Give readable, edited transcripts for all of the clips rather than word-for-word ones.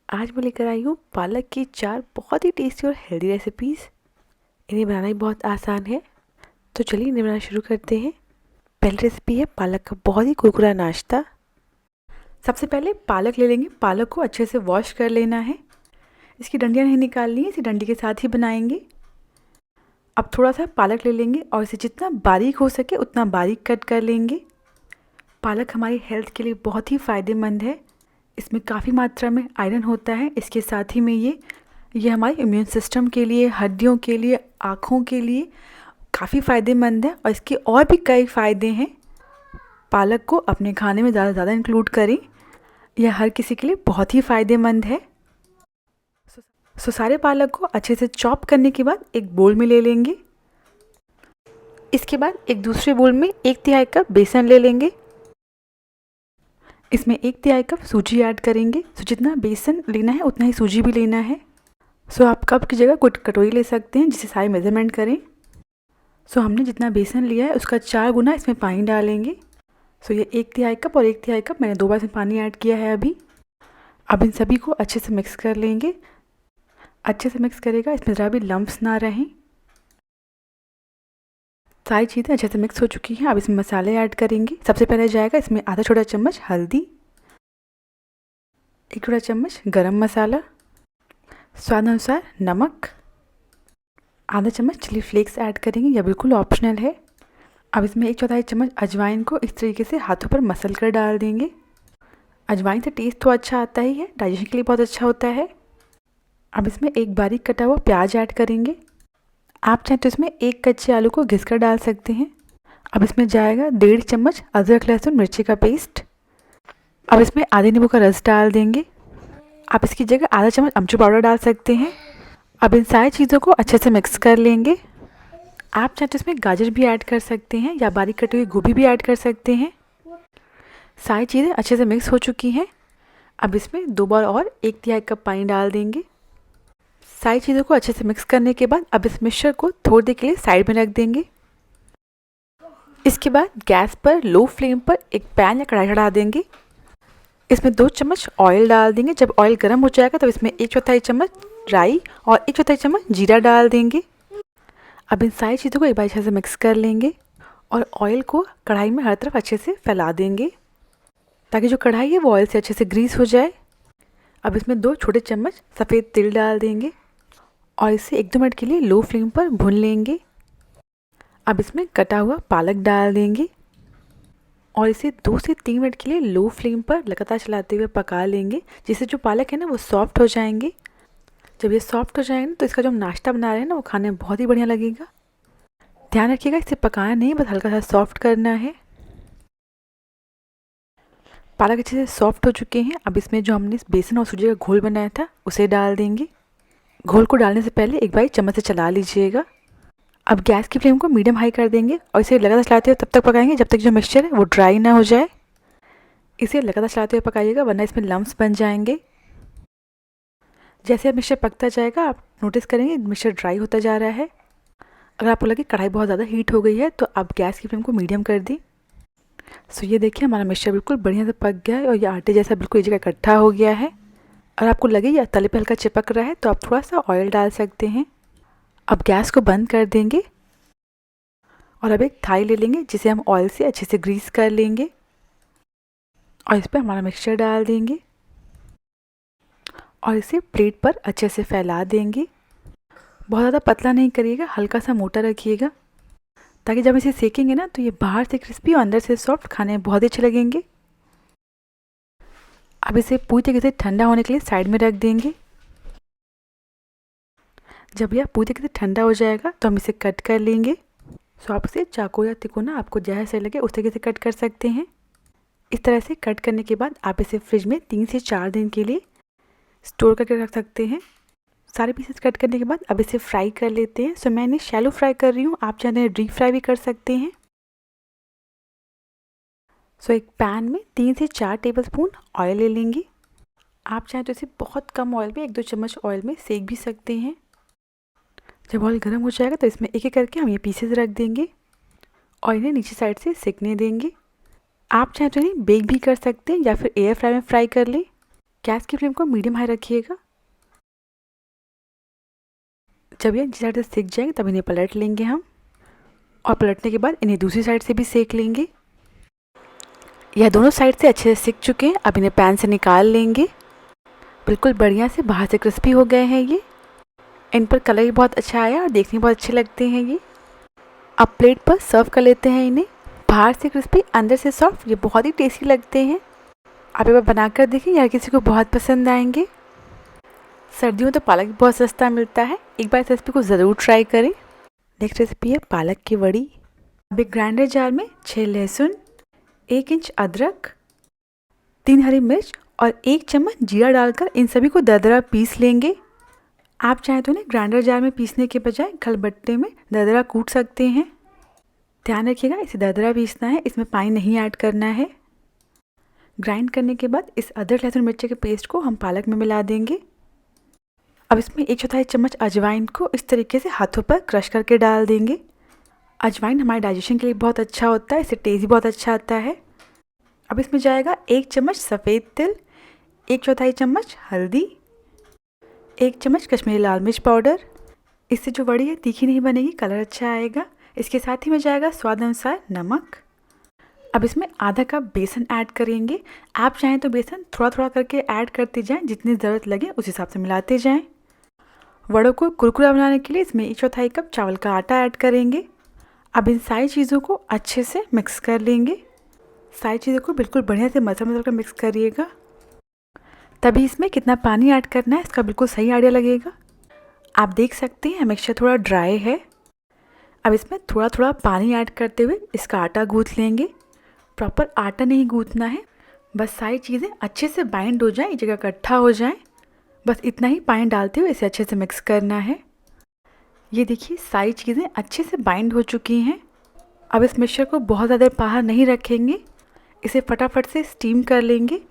आज मैं लेकर आई हूँ पालक की 4 बहुत ही टेस्टी और हेल्दी रेसिपीज़। इन्हें बनाना भी बहुत आसान है, तो चलिए इन्हें बनाना शुरू करते हैं। पहली रेसिपी है पालक का बहुत ही कुरकुरा नाश्ता। सबसे पहले पालक ले लेंगे। पालक को अच्छे से वॉश कर लेना है। इसकी डंडियाँ नहीं निकालनी है, इसे डंडी के साथ ही बनाएंगे। अब थोड़ा सा पालक ले लेंगे और इसे जितना बारीक हो सके उतना बारीक कट कर लेंगे। पालक हमारी हेल्थ के लिए बहुत ही फ़ायदेमंद है। इसमें काफ़ी मात्रा में आयरन होता है। इसके साथ ही में ये हमारे इम्यून सिस्टम के लिए, हड्डियों के लिए, आँखों के लिए काफ़ी फ़ायदेमंद है और इसके और भी कई फ़ायदे हैं। पालक को अपने खाने में ज़्यादा से ज़्यादा इंक्लूड करें। यह हर किसी के लिए बहुत ही फ़ायदेमंद है। सारे पालक को अच्छे से चॉप करने के बाद एक बोल में ले लेंगे। इसके बाद एक दूसरे बोल में 1/3 कप बेसन ले लेंगे। इसमें 1/3 कप सूजी ऐड करेंगे। जितना बेसन लेना है उतना ही सूजी भी लेना है। आप कप की जगह कुछ कटोरी ले सकते हैं जिसे सारे मेज़रमेंट करें। हमने जितना बेसन लिया है उसका 4 गुना इसमें पानी डालेंगे। ये 1/3 कप और 1/3 कप मैंने 2 बार इसमें पानी ऐड किया है अभी। अब इन सभी को अच्छे से मिक्स कर लेंगे। अच्छे से मिक्स करेगा, इसमें ज़रा भी लम्प्स ना रहें। सारी चीज़ें अच्छे से मिक्स हो चुकी हैं। अब इसमें मसाले ऐड करेंगे। सबसे पहले जाएगा इसमें आधा छोटा चम्मच हल्दी, 1 छोटा चम्मच गरम मसाला, स्वाद अनुसार नमक, आधा चम्मच चिली फ्लेक्स ऐड करेंगे। यह बिल्कुल ऑप्शनल है। अब इसमें 1/4 चम्मच अजवाइन को इस तरीके से हाथों पर मसल कर डाल देंगे। अजवाइन से टेस्ट तो अच्छा आता ही है, डाइजेशन के लिए बहुत अच्छा होता है। अब इसमें एक बारीक कटा हुआ प्याज ऐड करेंगे। आप चाहें तो इसमें एक कच्चे आलू को घिस कर डाल सकते हैं। अब इसमें जाएगा 1.5 चम्मच अदरक लहसुन मिर्ची का पेस्ट। अब इसमें आधे नींबू का रस डाल देंगे। आप इसकी जगह आधा चम्मच अमचूर पाउडर डाल सकते हैं। अब इन सारी चीज़ों को अच्छे से मिक्स कर लेंगे। आप चाहें तो इसमें गाजर भी ऐड कर सकते हैं या बारीक कटी हुई गोभी भी ऐड कर सकते हैं। सारी चीज़ें अच्छे से मिक्स हो चुकी हैं। अब इसमें 2 बार और 1/3 कप पानी डाल देंगे। सारी चीज़ों को अच्छे से मिक्स करने के बाद अब इस मिक्सचर को थोड़ी देर के लिए साइड में रख देंगे। इसके बाद गैस पर लो फ्लेम पर एक पैन या कढ़ाई चढ़ा देंगे। इसमें 2 चम्मच ऑयल डाल देंगे। जब ऑयल गर्म हो जाएगा तो इसमें 1/4 चम्मच राई और 1/4 चम्मच जीरा डाल देंगे। अब इन सारी चीज़ों को एक बार अच्छे से मिक्स कर लेंगे और ऑयल को कढ़ाई में हर तरफ अच्छे से फैला देंगे ताकि जो कढ़ाई है वो ऑयल से अच्छे से ग्रीस हो जाए। अब इसमें 2 छोटे चम्मच सफ़ेद तिल डाल देंगे और इसे 1-2 मिनट के लिए लो फ्लेम पर भून लेंगे। अब इसमें कटा हुआ पालक डाल देंगे और इसे 2 से 3 मिनट के लिए लो फ्लेम पर लगातार चलाते हुए पका लेंगे, जिससे जो पालक है ना वो सॉफ्ट हो जाएंगे। जब ये सॉफ्ट हो जाएंगे ना तो इसका जो हम नाश्ता बना रहे हैं ना वो खाने में बहुत ही बढ़िया लगेगा। ध्यान रखिएगा इसे पकाना नहीं, बस हल्का सा सॉफ्ट करना है। पालक अच्छे से सॉफ्ट हो चुके हैं। अब इसमें जो हमने बेसन और सूजी का घोल बनाया था उसे डाल देंगे। घोल को डालने से पहले एक बार चम्मच से चला लीजिएगा। अब गैस की फ्लेम को मीडियम हाई कर देंगे और इसे लगातार चलाते हुए तब तक पकाएंगे जब तक जो मिक्सचर है वो ड्राई ना हो जाए। इसे लगातार चलाते हुए पकाइएगा वरना इसमें लम्प्स बन जाएंगे। जैसे मिक्सचर पकता जाएगा आप नोटिस करेंगे मिक्सचर ड्राई होता जा रहा है। अगर आपको लगे कढ़ाई बहुत ज़्यादा हीट हो गई है तो आप गैस की फ्लेम को मीडियम कर दें। ये देखिए हमारा मिक्सचर बिल्कुल बढ़िया से पक गया है और ये आटे जैसा बिल्कुल एक जगह इकट्ठा हो गया है। और आपको लगे या तले पे हल्का चिपक रहा है तो आप थोड़ा सा ऑयल डाल सकते हैं। अब गैस को बंद कर देंगे और अब एक थाली ले लेंगे जिसे हम ऑयल से अच्छे से ग्रीस कर लेंगे और इस पर हमारा मिक्सचर डाल देंगे और इसे प्लेट पर अच्छे से फैला देंगे। बहुत ज़्यादा पतला नहीं करिएगा, हल्का सा मोटा रखिएगा ताकि जब इसे सेकेंगे ना तो ये बाहर से क्रिस्पी और अंदर से सॉफ्ट, खाने में बहुत अच्छे लगेंगे। अब इसे पूरी तरीके से ठंडा होने के लिए साइड में रख देंगे। जब यह पूरी तरीके से ठंडा हो जाएगा तो हम इसे कट कर लेंगे। आप इसे चाकू या तिकोना आपको जैसा सही लगे उस तरीके से कट कर सकते हैं। इस तरह से कट करने के बाद आप इसे फ्रिज में 3 से 4 दिन के लिए स्टोर करके रख सकते हैं। सारे पीसेस कट करने के बाद अब इसे फ्राई कर लेते हैं। मैं इन्हें शैलो फ्राई कर रही हूँ, आप चाहें डीप फ्राई भी कर सकते हैं। एक पैन में 3 से 4 टेबलस्पून ऑयल ले लेंगे। आप चाहें तो इसे बहुत कम ऑयल में 1-2 चम्मच ऑयल में सेक भी सकते हैं। जब ऑयल गर्म हो जाएगा तो इसमें एक एक करके हम ये पीसेस रख देंगे और इन्हें नीचे साइड से सेकने देंगे। आप चाहें तो इन्हें बेक भी कर सकते हैं या फिर एयर फ्राई में फ्राई कर लें। गैस की फ्लेम को मीडियम हाई रखिएगा। जब ये जिस साइड से सिक जाएंगे तब इन्हें पलट लेंगे हम, और पलटने के बाद इन्हें दूसरी साइड से भी सेक लेंगे। यह दोनों साइड से अच्छे से सिक चुके हैं। अब इन्हें पैन से निकाल लेंगे। बिल्कुल बढ़िया से बाहर से क्रिस्पी हो गए हैं ये। इन पर कलर भी बहुत अच्छा आया और देखने में बहुत अच्छे लगते हैं ये। अब प्लेट पर सर्व कर लेते हैं इन्हें। बाहर से क्रिस्पी अंदर से सॉफ्ट, ये बहुत ही टेस्टी लगते हैं। आप एक बार बनाकर देखें, यार किसी को बहुत पसंद आएंगे। सर्दियों में तो पालक भी बहुत सस्ता मिलता है, एक बार इस रेसिपी को ज़रूर ट्राई करें। नेक्स्ट रेसिपी है पालक की वड़ी। अब एक ग्राइंडर जार में 6 लहसुन, 1 इंच अदरक, 3 हरी मिर्च और 1 चम्मच जीरा डालकर इन सभी को दरदरा पीस लेंगे। आप चाहें तो इन्हें ग्राइंडर जार में पीसने के बजाय खलबट्टे में दरदरा कूट सकते हैं। ध्यान रखिएगा इसे दरदरा पीसना है, इसमें पानी नहीं ऐड करना है। ग्राइंड करने के बाद इस अदरक लहसुन मिर्ची के पेस्ट को हम पालक में मिला देंगे। अब इसमें 1/4 चम्मच अजवाइन को इस तरीके से हाथों पर क्रश करके डाल देंगे। अजवाइन हमारे डाइजेशन के लिए बहुत अच्छा होता है, इससे टेस्ट भी बहुत अच्छा आता है। अब इसमें जाएगा 1 चम्मच सफ़ेद तिल, 1/4 चम्मच हल्दी, 1 चम्मच कश्मीरी लाल मिर्च पाउडर। इससे जो वड़ी है तीखी नहीं बनेगी, कलर अच्छा आएगा। इसके साथ ही में जाएगा स्वाद अनुसार नमक। अब इसमें आधा कप बेसन ऐड करेंगे। आप चाहें तो बेसन थोड़ा थोड़ा करके ऐड करते जाएं, जितनी ज़रूरत लगे उस हिसाब से मिलाते जाएं। वड़ों को कुरकुरा बनाने के लिए इसमें 1/4 कप चावल का आटा ऐड करेंगे। अब इन सारी चीज़ों को अच्छे से मिक्स कर लेंगे। सारी चीज़ों को बिल्कुल बढ़िया से मसल कर मिक्स करिएगा। तभी इसमें कितना पानी ऐड करना है इसका बिल्कुल सही आइडिया लगेगा। आप देख सकते हैं मिक्सचर थोड़ा ड्राई है। अब इसमें थोड़ा थोड़ा पानी ऐड करते हुए इसका आटा गूँथ लेंगे। प्रॉपर आटा नहीं गूँथना है, बस सारी चीज़ें अच्छे से बाइंड हो जाएं, एक जगह इकट्ठा हो जाएं। बस इतना ही पानी डालते हुए इसे अच्छे से मिक्स करना है। ये देखिए सारी चीज़ें अच्छे से बाइंड हो चुकी हैं। अब इस मिक्सचर को बहुत ज़्यादा बाहर नहीं रखेंगे, इसे फटाफट से स्टीम कर लेंगे,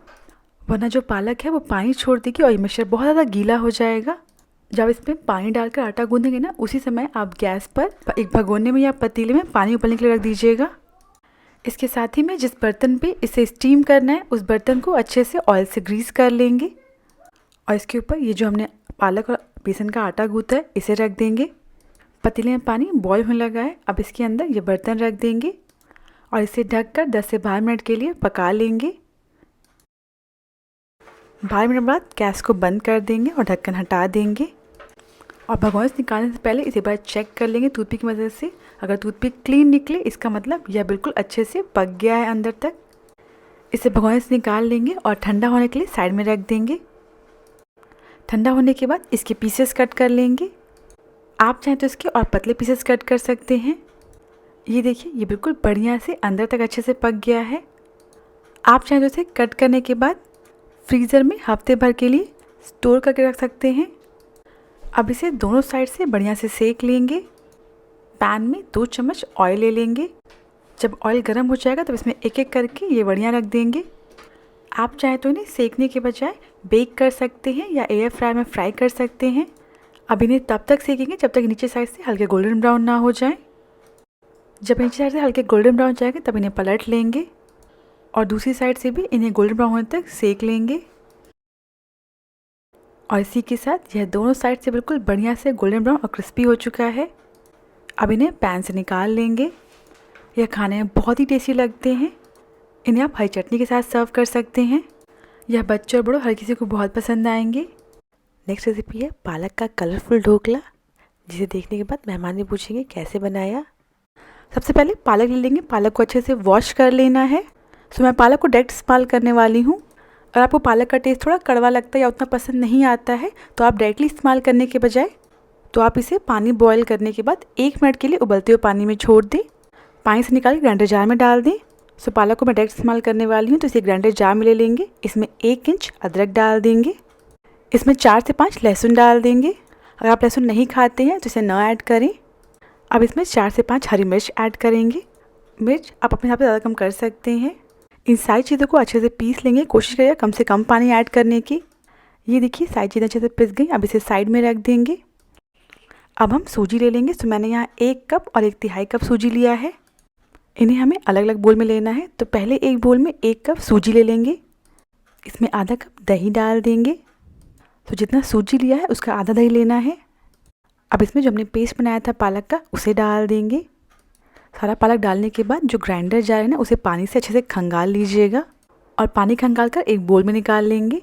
वरना जो पालक है वो पानी छोड़ देगी और ये मिक्सचर बहुत ज़्यादा गीला हो जाएगा। जब इसमें पानी डालकर आटा गूँधेंगे ना, उसी समय आप गैस पर एक भगोने में या पतीले में पानी उबलने के लिए रख दीजिएगा। इसके साथ ही में जिस बर्तन पे इसे स्टीम करना है उस बर्तन को अच्छे से ऑयल से ग्रीस कर लेंगे और इसके ऊपर ये जो हमने पालक और बेसन का आटा गूँथा है इसे रख देंगे। पतीले में पानी बॉयल होने लगा है। अब इसके अंदर ये बर्तन रख देंगे और इसे ढककर 10 से 12 मिनट के लिए पका लेंगे। 12 मिनट बाद गैस को बंद कर देंगे और ढक्कन हटा देंगे। और भगोने से निकालने से पहले इसे बार चेक कर लेंगे टूथपिक की मदद से। अगर टूथपिक क्लीन निकले इसका मतलब यह बिल्कुल अच्छे से पक गया है अंदर तक। इसे भगोने से निकाल लेंगे और ठंडा होने के लिए साइड में रख देंगे। ठंडा होने के बाद इसके पीसेस कट कर लेंगे। आप चाहें तो इसके और पतले पीसेस कट कर सकते हैं। ये देखिए ये बिल्कुल बढ़िया से अंदर तक अच्छे से पक गया है। आप चाहें तो इसे कट करने के बाद फ्रीज़र में हफ्ते भर के लिए स्टोर करके रख सकते हैं। अब इसे दोनों साइड से बढ़िया से सेक लेंगे। पैन में 2 चम्मच ऑयल ले लेंगे। जब ऑयल गर्म हो जाएगा तब इसमें एक एक करके ये वड़ियाँ रख देंगे। आप चाहें तो इन्हें सेकने के बजाय बेक कर सकते हैं या एयर फ्रायर में फ्राई कर सकते हैं। अब इन्हें तब तक सेकेंगे जब तक नीचे साइड से हल्के गोल्डन ब्राउन ना हो जाए। जब नीचे साइड से हल्के गोल्डन ब्राउन हो जाएगा तब इन्हें पलट लेंगे और दूसरी साइड से भी इन्हें गोल्डन ब्राउन होने तक सेक लेंगे। और इसी के साथ यह दोनों साइड से बिल्कुल बढ़िया से गोल्डन ब्राउन और क्रिस्पी हो चुका है। अब इन्हें पैन से निकाल लेंगे। यह खाने में बहुत ही टेस्टी लगते हैं। इन्हें आप हरी चटनी के साथ सर्व कर सकते हैं। यह बच्चों और बड़ों हर किसी को बहुत पसंद आएंगे। नेक्स्ट रेसिपी है पालक का कलरफुल ढोकला, जिसे देखने के बाद मेहमान भी पूछेंगे कैसे बनाया। सबसे पहले पालक ले लेंगे। पालक को अच्छे से वॉश कर लेना है। सो मैं पालक को डायरेक्ट इस्तेमाल करने वाली हूँ। अगर आपको पालक का टेस्ट थोड़ा कड़वा लगता है या उतना पसंद नहीं आता है तो आप डायरेक्टली इस्तेमाल करने के बजाय तो आप इसे पानी बॉयल करने के बाद 1 मिनट के लिए उबलते हुए पानी में छोड़ दें। पानी से निकाल के ग्राइंडर जार में डाल दें। सो पालक को मैं डायरेक्ट इस्तेमाल करने वाली हूँ तो इसे ग्राइंडर जार में ले लेंगे। इसमें 1 इंच अदरक डाल देंगे। इसमें 4 से 5 लहसुन डाल देंगे। अगर आप लहसुन नहीं खाते हैं तो इसे न ऐड करें। अब इसमें 4 से 5 हरी मिर्च ऐड करेंगे। मिर्च आप अपने हिसाब से ज़्यादा कम कर सकते हैं। इन सारी चीज़ों को अच्छे से पीस लेंगे। कोशिश करिए कम से कम पानी ऐड करने की। ये देखिए सारी चीज़ें अच्छे से पिस गई। अब इसे साइड में रख देंगे। अब हम सूजी ले लेंगे। तो मैंने यहाँ 1 कप और 1/3 कप सूजी लिया है। इन्हें हमें अलग अलग बोल में लेना है। तो पहले एक बोल में 1 कप सूजी ले लेंगे। इसमें आधा कप दही डाल देंगे। तो जितना सूजी लिया है उसका आधा दही लेना है। अब इसमें जो हमने पेस्ट बनाया था पालक का उसे डाल देंगे। सारा पालक डालने के बाद जो ग्राइंडर जार है ना उसे पानी से अच्छे से खंगाल लीजिएगा और पानी खंगाल कर एक बोल में निकाल लेंगे।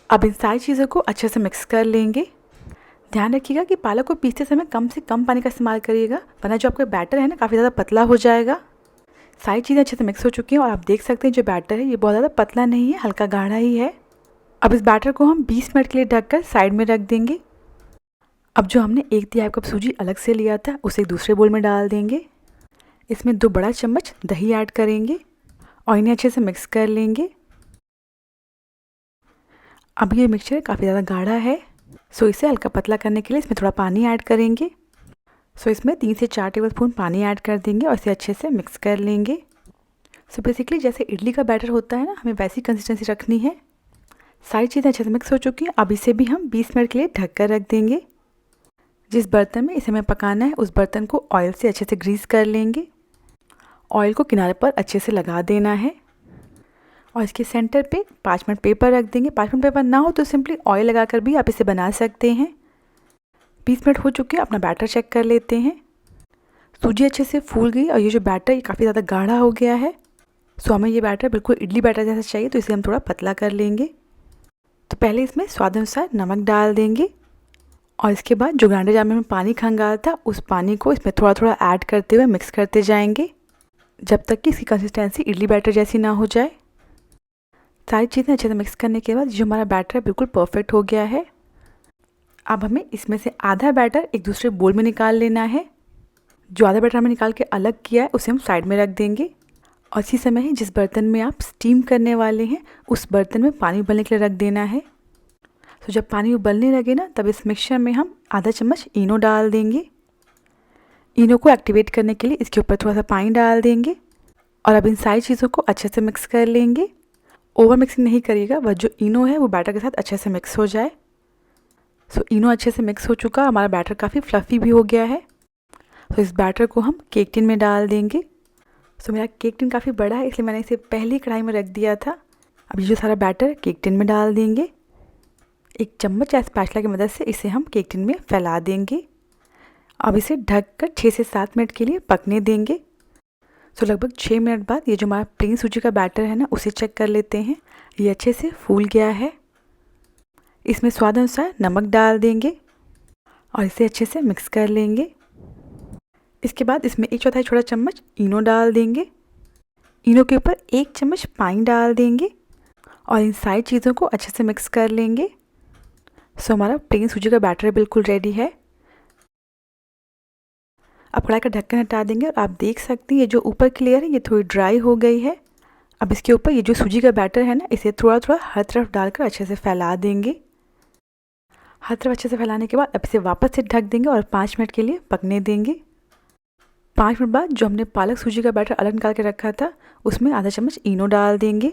अब इन सारी चीज़ों को अच्छे से मिक्स कर लेंगे। ध्यान रखिएगा कि पालक को पीसते समय कम से कम पानी का इस्तेमाल करिएगा, वरना जो आपका बैटर है ना काफ़ी ज़्यादा पतला हो जाएगा। सारी चीज़ें अच्छे से मिक्स हो चुकी हैं और आप देख सकते हैं जो बैटर है ये बहुत ज़्यादा पतला नहीं है, हल्का गाढ़ा ही है। अब इस बैटर को हम 20 मिनट के लिए ढककर साइड में रख देंगे। अब जो हमने 1/3 कप सूजी अलग से लिया था उसे एक दूसरे बोल में डाल देंगे। इसमें 2 बड़ा चम्मच दही ऐड करेंगे और इन्हें अच्छे से मिक्स कर लेंगे। अब ये मिक्सचर काफ़ी ज़्यादा गाढ़ा है, सो इसे हल्का पतला करने के लिए इसमें थोड़ा पानी ऐड करेंगे। सो इसमें 3 से 4 टेबलस्पून पानी ऐड कर देंगे और इसे अच्छे से मिक्स कर लेंगे। सो बेसिकली जैसे इडली का बैटर होता है ना, हमें वैसी कंसिस्टेंसी रखनी है। सारी चीज़ें अच्छे से मिक्स हो चुकी हैं। अब इसे भी हम 20 मिनट के लिए ढक कर रख देंगे। जिस बर्तन में इसे हमें पकाना है उस बर्तन को ऑयल से अच्छे से ग्रीस कर लेंगे। ऑयल को किनारे पर अच्छे से लगा देना है और इसके सेंटर पे 5 मिनट पेपर रख देंगे। 5 मिनट पेपर ना हो तो सिंपली ऑयल लगाकर भी आप इसे बना सकते हैं। 20 मिनट हो चुके हैं, अपना बैटर चेक कर लेते हैं। सूजी अच्छे से फूल गई और ये जो बैटर ये काफ़ी ज़्यादा गाढ़ा हो गया है। सो हमें ये बैटर बिल्कुल इडली बैटर जैसा चाहिए, तो इसे हम थोड़ा पतला कर लेंगे। तो पहले इसमें स्वाद अनुसार नमक डाल देंगे और इसके बाद जो ग्राइंडर जार में पानी खंगाला था उस पानी को इसमें थोड़ा थोड़ा ऐड करते हुए मिक्स करते जाएंगे जब तक कि इसकी कंसिस्टेंसी इडली बैटर जैसी ना हो जाए। सारी चीज़ें अच्छे से मिक्स करने के बाद जो हमारा बैटर है बिल्कुल परफेक्ट हो गया है। अब हमें इसमें से आधा बैटर एक दूसरे बोल में निकाल लेना है। जो आधा बैटर हमें निकाल के अलग किया है उसे हम साइड में रख देंगे और इसी समय ही जिस बर्तन में आप स्टीम करने वाले हैं उस बर्तन में पानी उबलने के लिए रख देना है। तो जब पानी उबलने लगे ना तब इस मिक्सचर में हम आधा चम्मच इनो डाल देंगे। इनो को एक्टिवेट करने के लिए इसके ऊपर थोड़ा सा पानी डाल देंगे और अब इन सारी चीज़ों को अच्छे से मिक्स कर लेंगे। ओवर मिक्सिंग नहीं करिएगा, वह जो इनो है वो बैटर के साथ अच्छे से मिक्स हो जाए। सो इनो अच्छे से मिक्स हो चुका, हमारा बैटर काफ़ी फ्लफ़ी भी हो गया है। तो इस बैटर को हम केक टिन में डाल देंगे। सो मेरा केक टिन काफ़ी बड़ा है इसलिए मैंने इसे पहली कढ़ाई में रख दिया था। अब ये जो सारा बैटर केक टिन में डाल देंगे। एक चम्मच या स्पैचुला की मदद से इसे हम केक टिन में फैला देंगे। अब इसे ढककर 6 से 7 मिनट के लिए पकने देंगे। सो लगभग 6 मिनट बाद ये जो हमारा प्लेन सूजी का बैटर है ना उसे चेक कर लेते हैं। ये अच्छे से फूल गया है। इसमें स्वाद अनुसार नमक डाल देंगे और इसे अच्छे से मिक्स कर लेंगे। इसके बाद इसमें 1/4 छोटा चम्मच इनो डाल देंगे। इनो के ऊपर 1 चम्मच पानी डाल देंगे और इन सारी चीज़ों को अच्छे से मिक्स कर लेंगे। सो हमारा प्लेन सूजी का बैटर बिल्कुल रेडी है। अब कढ़ाई का ढक्कन हटा देंगे और आप देख सकते हैं ये जो ऊपर की लेयर है ये थोड़ी ड्राई हो गई है। अब इसके ऊपर ये जो सूजी का बैटर है ना इसे थोड़ा थोड़ा हर तरफ डालकर अच्छे से फैला देंगे। हर तरफ अच्छे से फैलाने के बाद अब इसे वापस से ढक देंगे और 5 मिनट के लिए पकने देंगे। 5 मिनट बाद जो हमने पालक सूजी का बैटर अलग निकाल के रखा था उसमें आधा चम्मच इनो डाल देंगे।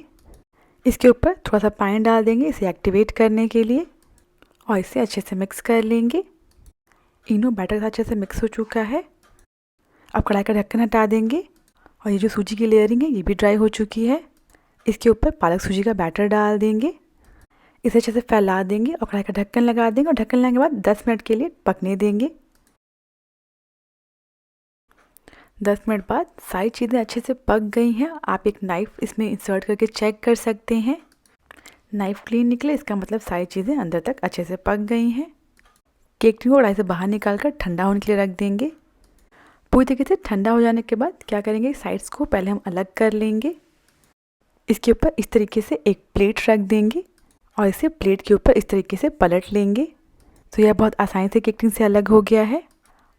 इसके ऊपर थोड़ा सा पानी डाल देंगे इसे एक्टिवेट करने के लिए और इसे अच्छे से मिक्स कर लेंगे। इनो बैटर अच्छे से मिक्स हो चुका है। अब कढ़ाई का ढक्कन हटा देंगे और ये जो सूजी की लेयरिंग है ये भी ड्राई हो चुकी है। इसके ऊपर पालक सूजी का बैटर डाल देंगे, इसे अच्छे से फैला देंगे और कढ़ाई का ढक्कन लगा देंगे और ढक्कन लगाने के बाद 10 मिनट के लिए पकने देंगे। 10 मिनट बाद सारी चीज़ें अच्छे से पक गई हैं। आप एक नाइफ़ इसमें इंसर्ट करके चेक कर सकते हैं। नाइफ़ क्लीन निकले इसका मतलब सारी चीज़ें अंदर तक अच्छे से पक गई हैं। केक टिन को कढ़ाई से बाहर निकाल कर ठंडा होने के लिए रख देंगे। पूरी तरीके से ठंडा हो जाने के बाद क्या करेंगे, साइड्स को पहले हम अलग कर लेंगे। इसके ऊपर इस तरीके से एक प्लेट रख देंगे और इसे प्लेट के ऊपर इस तरीके से पलट लेंगे। तो यह बहुत आसानी से केक टिन से अलग हो गया है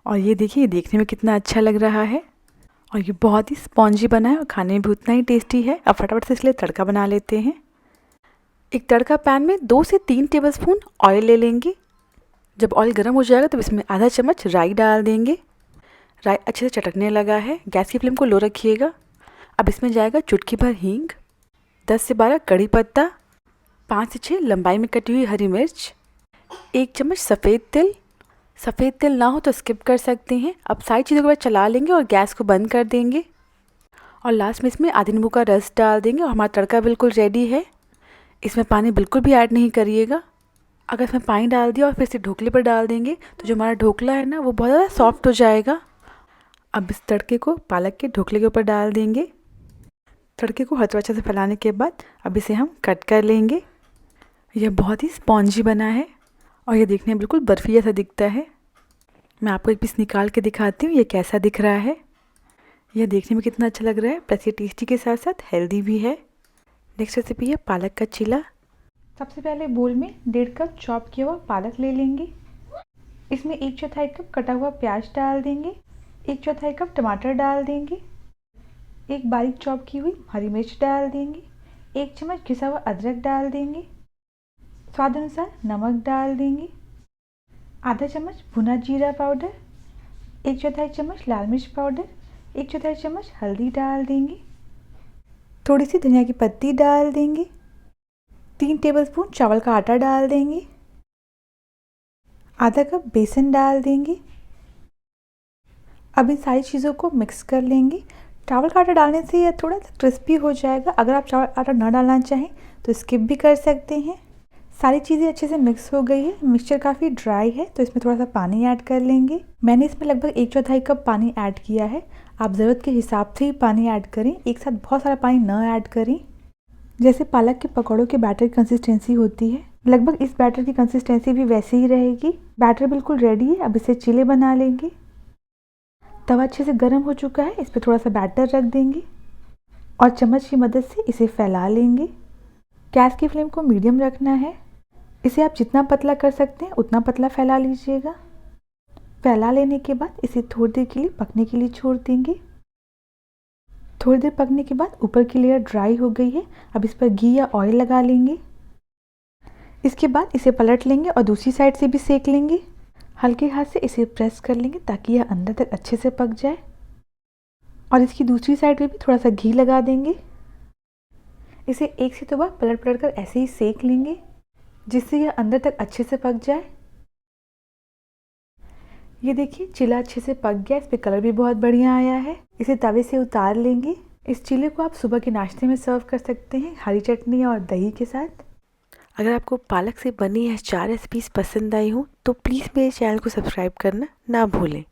और ये देखिए देखने में कितना अच्छा लग रहा है और ये बहुत ही स्पॉन्जी बना है और खाने में भी उतना ही टेस्टी है। अब फटाफट से इसलिए तड़का बना लेते हैं। एक तड़का पैन में 2 से 3 टेबलस्पून ऑयल ले लेंगे। जब ऑयल गर्म हो जाएगा तो इसमें आधा चम्मच राई डाल देंगे। राई अच्छे से चटकने लगा है, गैस की फ्लेम को लो रखिएगा। अब इसमें जाएगा चुटकी भर हींग, 10 से 12 कड़ी पत्ता, 5 से 6 लंबाई में कटी हुई हरी मिर्च, 1 चम्मच सफ़ेद तिल। सफ़ेद तिल ना हो तो स्किप कर सकते हैं। अब सारी चीज़ों के बाद चला लेंगे और गैस को बंद कर देंगे और लास्ट में इसमें आधी नींबू का रस डाल देंगे और हमारा तड़का बिल्कुल रेडी है। इसमें पानी बिल्कुल भी ऐड नहीं करिएगा। अगर इसमें पानी डाल दिया और फिर इसे ढोकले पर डाल देंगे तो जो हमारा ढोकला है ना वो बहुत ज़्यादा सॉफ्ट हो जाएगा। अब इस तड़के को पालक के ढोकले के ऊपर डाल देंगे। तड़के को हथौड़ा से फैलाने के बाद अब इसे हम कट कर लेंगे। यह बहुत ही स्पॉन्जी बना है और यह देखने में बिल्कुल बर्फ़ी जैसा दिखता है। मैं आपको एक पीस निकाल के दिखाती हूँ ये कैसा दिख रहा है। यह देखने में कितना अच्छा लग रहा है, प्लस ये टेस्टी के साथ साथ हेल्दी भी है। नेक्स्ट रेसिपी है पालक का चीला। सबसे पहले बोल में 1.5 कप चॉप किया हुआ पालक ले लेंगे। इसमें 1/4 कप कटा हुआ प्याज डाल देंगे, 1/4 कप टमाटर डाल देंगे, एक बारीक चॉप की हुई हरी मिर्च डाल देंगे, 1 चम्मच घिसा हुआ अदरक डाल देंगे, स्वाद अनुसार नमक डाल देंगे, आधा चम्मच भुना जीरा पाउडर, 1/4 चम्मच लाल मिर्च पाउडर, 1/4 चम्मच हल्दी डाल देंगे, थोड़ी सी धनिया की पत्ती डाल देंगे, 3 टेबलस्पून चावल का आटा डाल देंगे, आधा कप बेसन डाल देंगे। अब इन सारी चीज़ों को मिक्स कर लेंगे। चावल का आटा डालने से यह थोड़ा सा क्रिस्पी हो जाएगा। अगर आप चावल आटा ना डालना चाहें तो स्किप भी कर सकते हैं। सारी चीज़ें अच्छे से मिक्स हो गई है। मिक्सचर काफ़ी ड्राई है तो इसमें थोड़ा सा पानी ऐड कर लेंगे। मैंने इसमें लगभग 1/4 कप पानी ऐड किया है। आप ज़रूरत के हिसाब से ही पानी ऐड करें, एक साथ बहुत सारा पानी ना ऐड करें। जैसे पालक के पकौड़ों के बैटर की कंसिस्टेंसी होती है, लगभग इस बैटर की कंसिस्टेंसी भी वैसे ही रहेगी। बैटर बिल्कुल रेडी है। अब इसे चीले बना लेंगे। तवा अच्छे से गर्म हो चुका है, इस पर थोड़ा सा बैटर रख देंगे और चम्मच की मदद से इसे फैला लेंगे। गैस की फ्लेम को मीडियम रखना है। इसे आप जितना पतला कर सकते हैं उतना पतला फैला लीजिएगा। फैला लेने के बाद इसे थोड़ी देर के लिए पकने के लिए छोड़ देंगे। थोड़ी देर पकने के बाद ऊपर की लेयर ड्राई हो गई है। अब इस पर घी या ऑयल लगा लेंगे। इसके बाद इसे पलट लेंगे और दूसरी साइड से भी सेक लेंगे। हल्के हाथ से इसे प्रेस कर लेंगे ताकि यह अंदर तक अच्छे से पक जाए और इसकी दूसरी साइड पे भी थोड़ा सा घी लगा देंगे। इसे एक से 2 बार पलट पलट कर ऐसे ही सेक लेंगे जिससे यह अंदर तक अच्छे से पक जाए। ये देखिए चीला अच्छे से पक गया। इस पे कलर भी बहुत बढ़िया आया है। इसे तवे से उतार लेंगे। इस चीले को आप सुबह के नाश्ते में सर्व कर सकते हैं हरी चटनी और दही के साथ। अगर आपको पालक से बनी यह 4 रेसिपीज़ पसंद आई हो तो प्लीज़ मेरे चैनल को सब्सक्राइब करना ना भूलें।